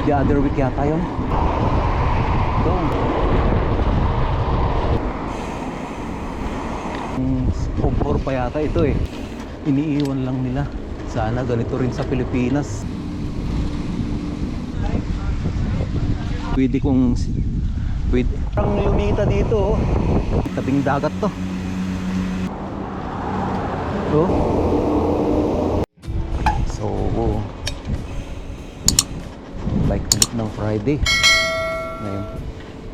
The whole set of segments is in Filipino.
The other week yata yun. Ito. Obhor pa yata ito eh. Iniiwan lang nila. Sana ganito rin sa Pilipinas. Pwede kong parang lumita dito oh. Tabing dagat to. So bike ulit ng Friday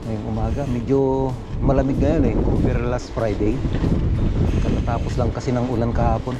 ngayong umaga. Medyo malamig ngayon eh compare last Friday. Katapos lang kasi ng ulan kahapon.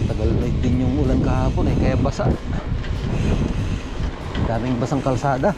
Tagal na din yung ulan kahapon eh, kaya basa. Daming basang kalsada.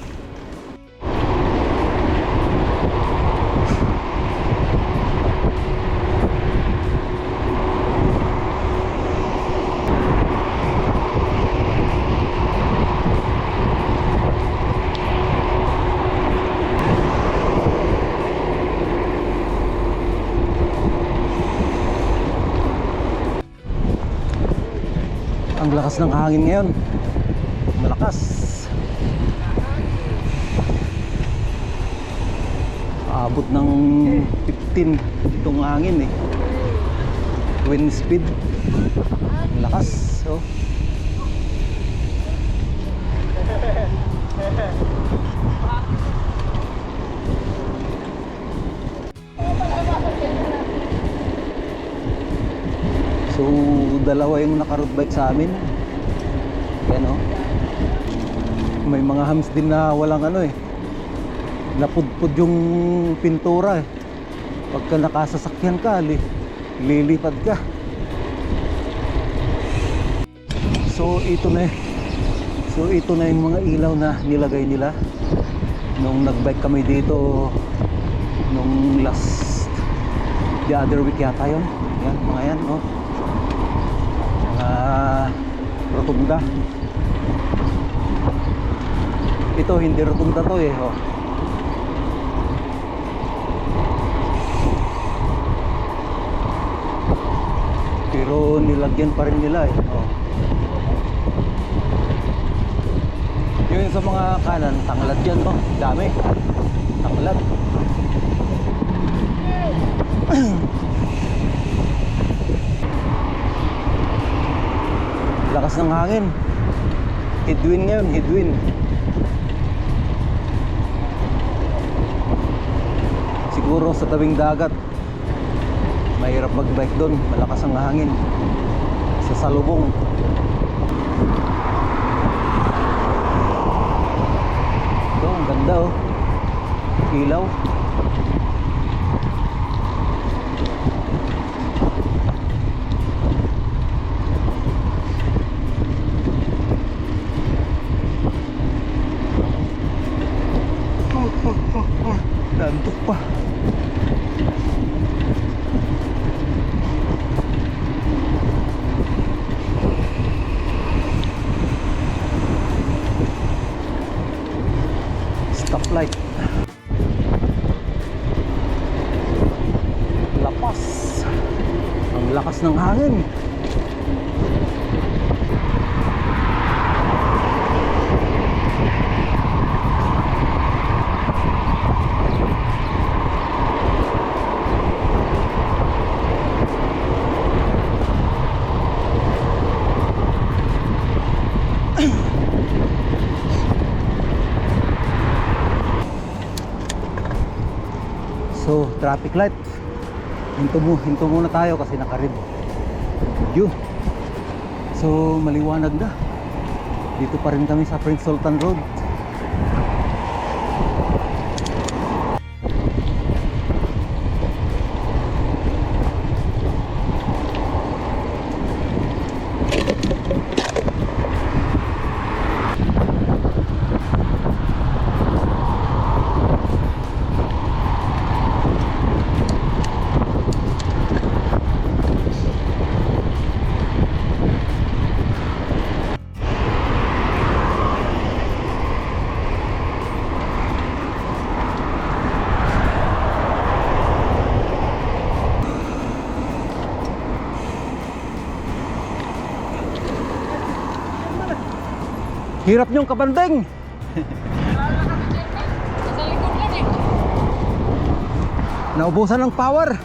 Ang lakas ng hangin ngayon. Malakas. Aabot ng 15 itong hangin eh. Wind speed. Lakas. Oh. So dalawa yung naka-road bike sa amin. Yan oh. May mga hams din na walang ano eh, napudpud yung pintura eh. Pagka nakasasakyan ka, lilipad ka. So ito na yung mga ilaw na nilagay nila nung nagbike kami dito nung the other week yata yun. Yan, mga yan oh. Rotunda. Ito hindi rotunda to eh oh. Pero nilagyan pa rin nila eh oh. Yung sa mga kanan, tanglad dyan to. Dami tanglad. Lakas ng hangin. Headwind ngayon, headwind. Siguro sa tabing dagat mahirap magbike doon, malakas ang hangin. Sa salubong. Ito, ang ganda oh. Ilaw. Nantok pa. Stoplight. Lapas. Ang lakas ng hangin. So, traffic light. Hinto muna tayo kasi naka-red. Yun. So, maliwanag na. Dito pa rin kami sa Prince Sultan Road. Hirap niyong kabanding. Sa likod lang eh. Naubusan ng power.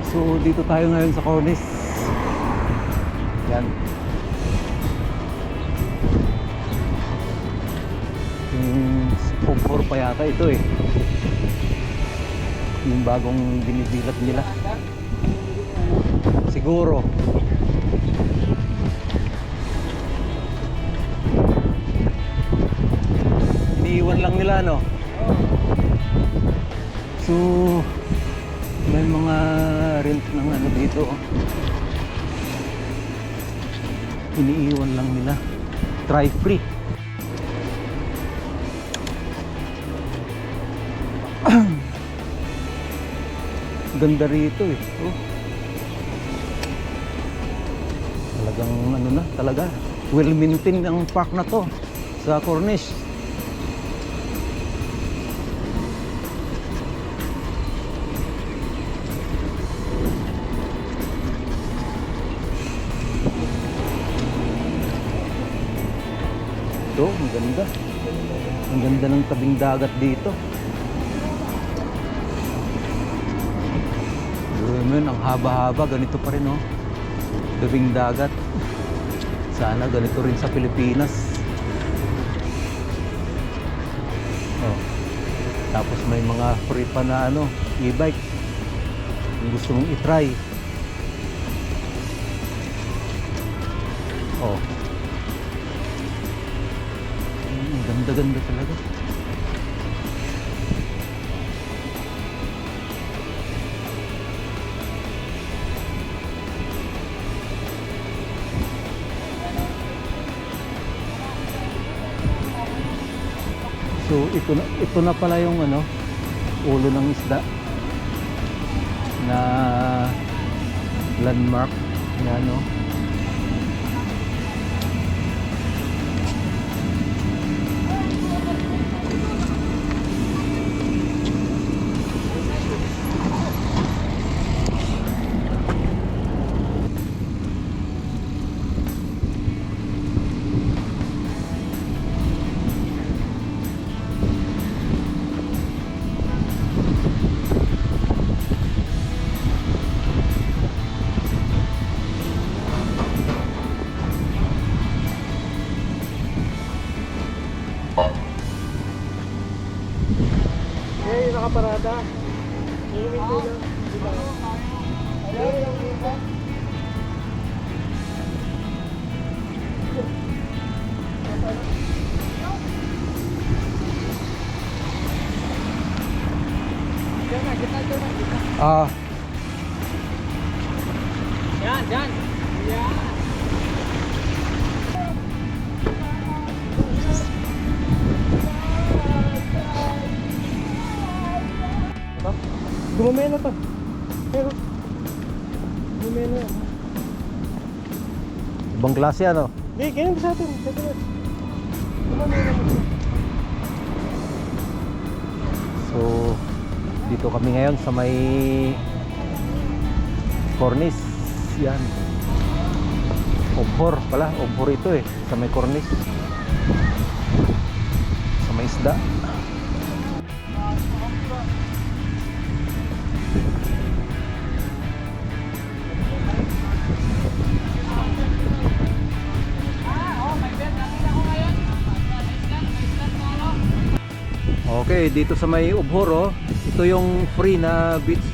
So dito tayo ngayon sa Cornice. Yan. Yung 4 pa yata ito eh. Yung bagong binibilat nila. Siguro. Iniiwan lang nila no. So may mga rent ng ano dito. Iniiwan lang nila. Try free. Ganda rito eh. Oh. Talagang ano na talaga. Well maintained ang park na to sa Corniche. Ito, ang ganda. Ang ganda ng tabing dagat dito. Yun, ang haba-haba, ganito pa rin oh. Tabing dagat. Sana ganito rin sa Pilipinas. Oh. Tapos may mga free pa na ano, e-bike. Kung gusto mong i-try. Oh. Ang ganda-ganda talaga. So ito na pala yung ano, ulo ng isda na landmark na ano. Eh, nakaparada. Inumin ko lang. Diba? Ayaw lang dito. Diyan na, kita. Ah, Yan. Yan. Gumamela to. Pero gumamela yan. ibang klase ano. Hindi, ganyan sa atin. Gumamela mo. So dito kami ngayon sa may Cornice. Yan. Obhor pala, obhor ito eh, sa may Cornice. Sa may isda. Okay, dito sa may Obhor, oh, ito yung free na beach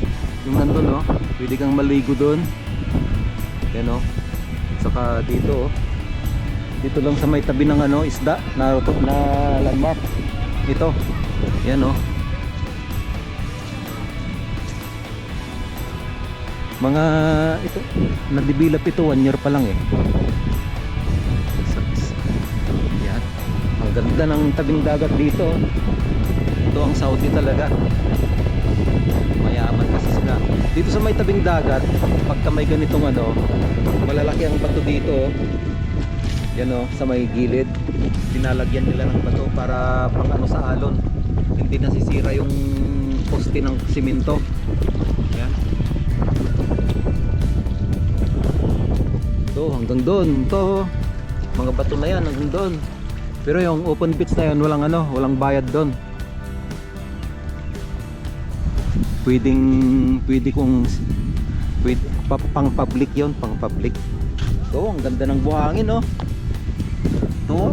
Yung nandun, oh. Pwede kang maligo doon. Yan, oh. Saka dito, oh. Dito lang sa may tabi ng ano, isda na landmark. Ito. Yan, oh. Mga ito, nadibilap ito 1 year pa lang eh. Yan. Ang ganda ng tabing dagat dito. Ito ang Saudi talaga. Mayaman kasi sila. Dito sa may tabing dagat, pagka may ganitong ano, malalaki ang bato dito. Yan, oh, sa may gilid. Dinalagyan nila ng bato para pang ano sa alon. Hindi nasisira yung poste ng simento. Yan. Ito hanggang doon. Ito mga bato na yan hanggang doon. Pero yung open beach na yan, walang ano, walang bayad doon. Pwede kung pang public yon, pang public. Ito ang ganda ng buhangin, no. Ito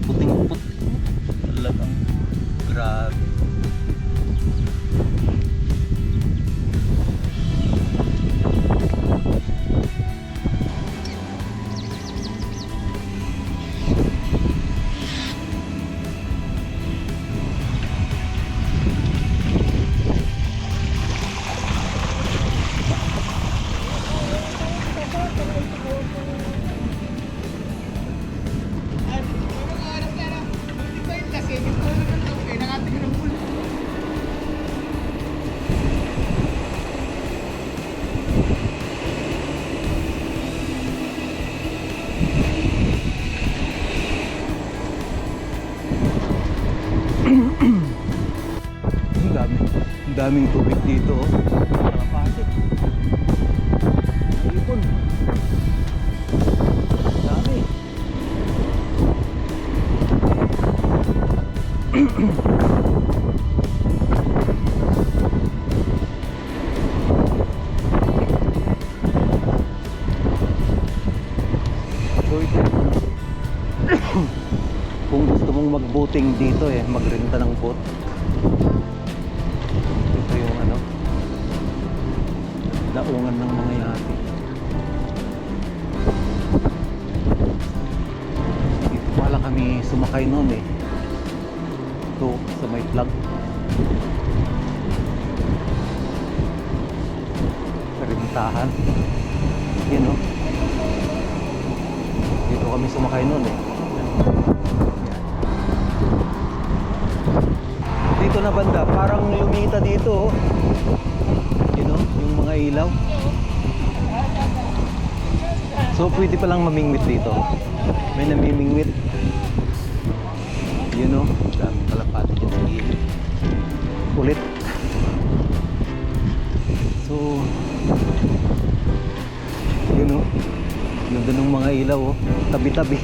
puting put talagang grabe. Ang daming tubig dito, oh. Nakapasok. Ipon. Dami. So ito. Kung gusto mong mag-boating dito eh, magrenta ng boat. Ito yung ano, daungan ng mga yate. Dito pala kami sumakay noon eh. Ito sa may flag. Karintahan. Yan, oh. Dito kami sumakay noon eh. Dito na banda, parang lumita dito, oh. You know, yung mga ilaw. So pwede palang mamingwit dito. May namimingwit. You know, dami pala pati dyan sa gilid. Ulit. So you know, ganda ng mga ilaw, oh. Tabi-tabi.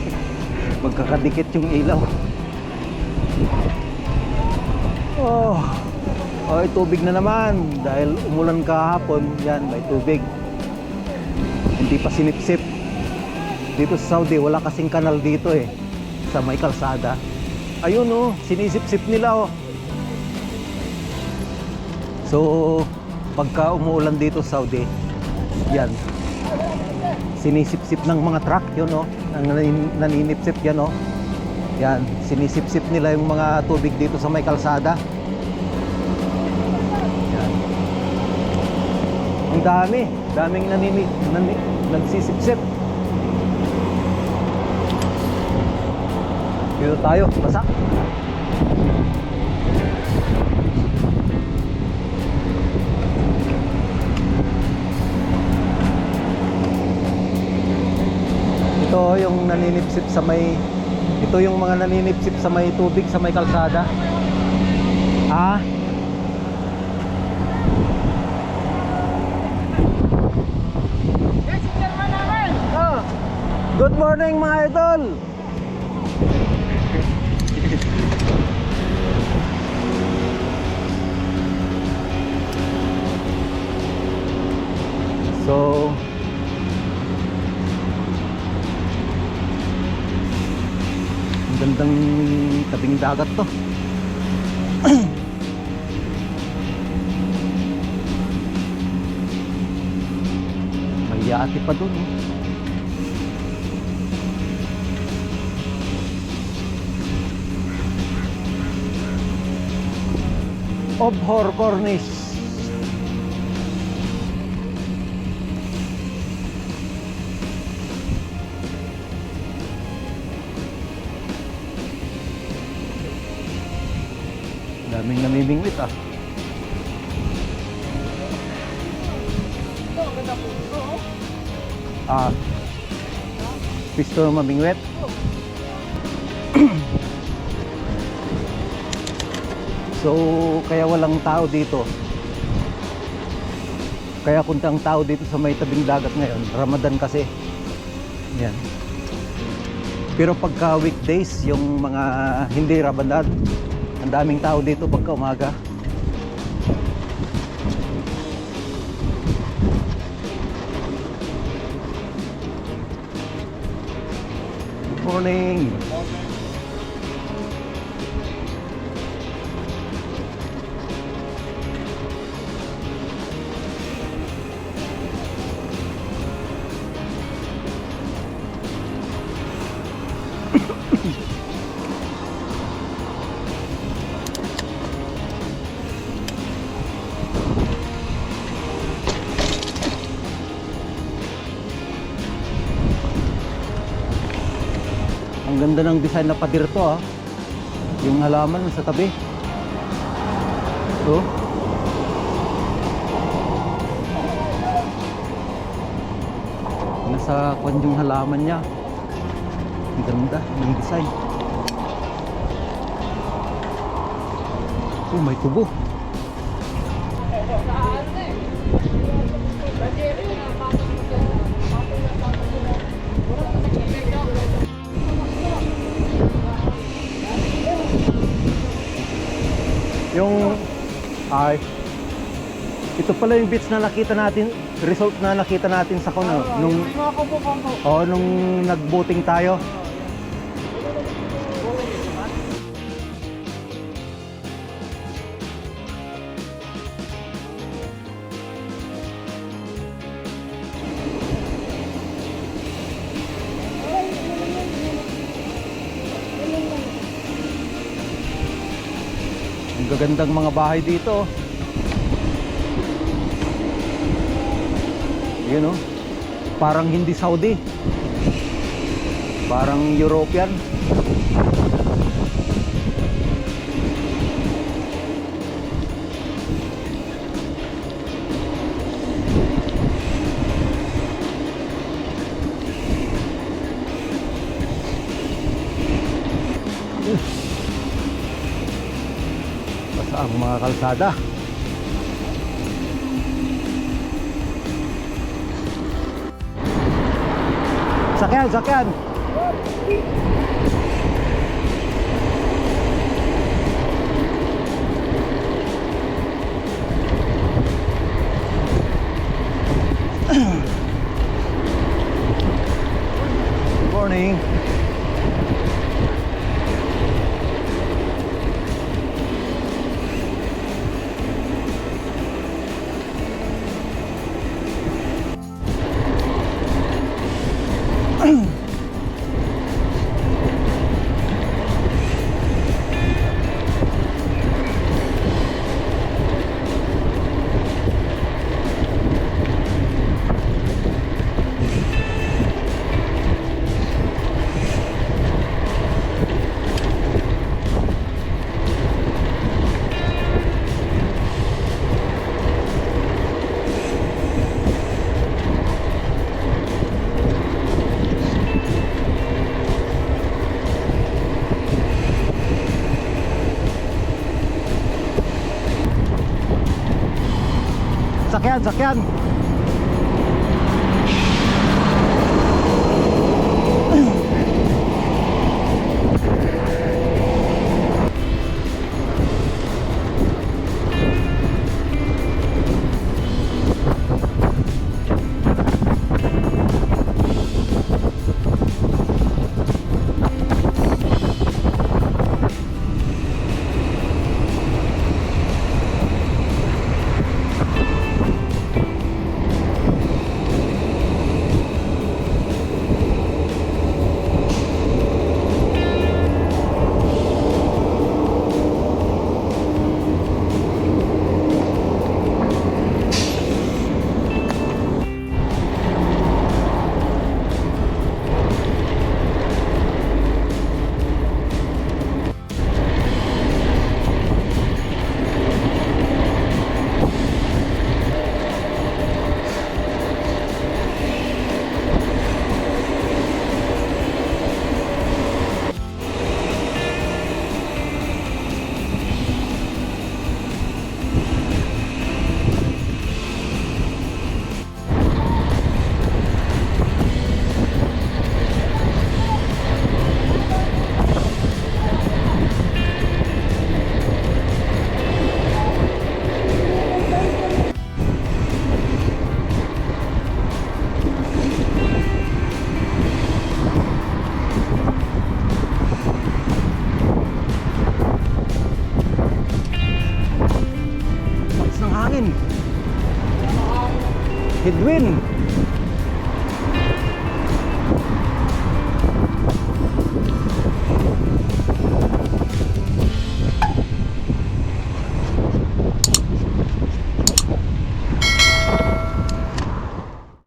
Magkakadikit yung ilaw. Oh, ay tubig na naman dahil umulan kahapon. Yan, may tubig. Hindi pa sinipsip. Dito sa Saudi wala kasing kanal dito eh, sa may kalsada. Ayun, oh, sinisip-sip nila, oh. So pagka umuulan dito sa Saudi, yan, sinisip-sip ng mga truck yun, oh. Naninipsip yan, oh. Yan, sinisip-sip nila yung mga tubig dito sa may kalsada. Yan. Ang daming nagsisip-sip. Dito tayo, basa. Ito yung naninipsip sa may, ito yung mga naninipsip sa may tubig sa may kalsada. Ah, oh, good morning mga idol. So ang gandang tabing dagat to. yate pa dun. Oh. Obhor Cornish. Daming namimingwit ah. Ah, pisto mamingwit. So, kaya walang tao dito. Kaya kunti ang tao dito sa may tabing dagat ngayon. Ramadan kasi. Yan. Pero pagka weekdays, yung mga hindi Ramadan, ang daming tao dito pagka umaga. Good morning. Ang ganda ng design na pader to ah. Yung halaman sa tabi. So, nasa kwan yung halaman niya. Ang ganda ng design. Oh, may tubo. Yung ay ito pala yung beach na nakita natin, result na nakita natin sa kuno nung nag-boating tayo. Ang gagandang mga bahay dito. Yun oh. Parang hindi Saudi. Parang European. Basta ang mga kalsada. Sakyan, sakyan. Good morning. Sakyan, sakyan. Headwind.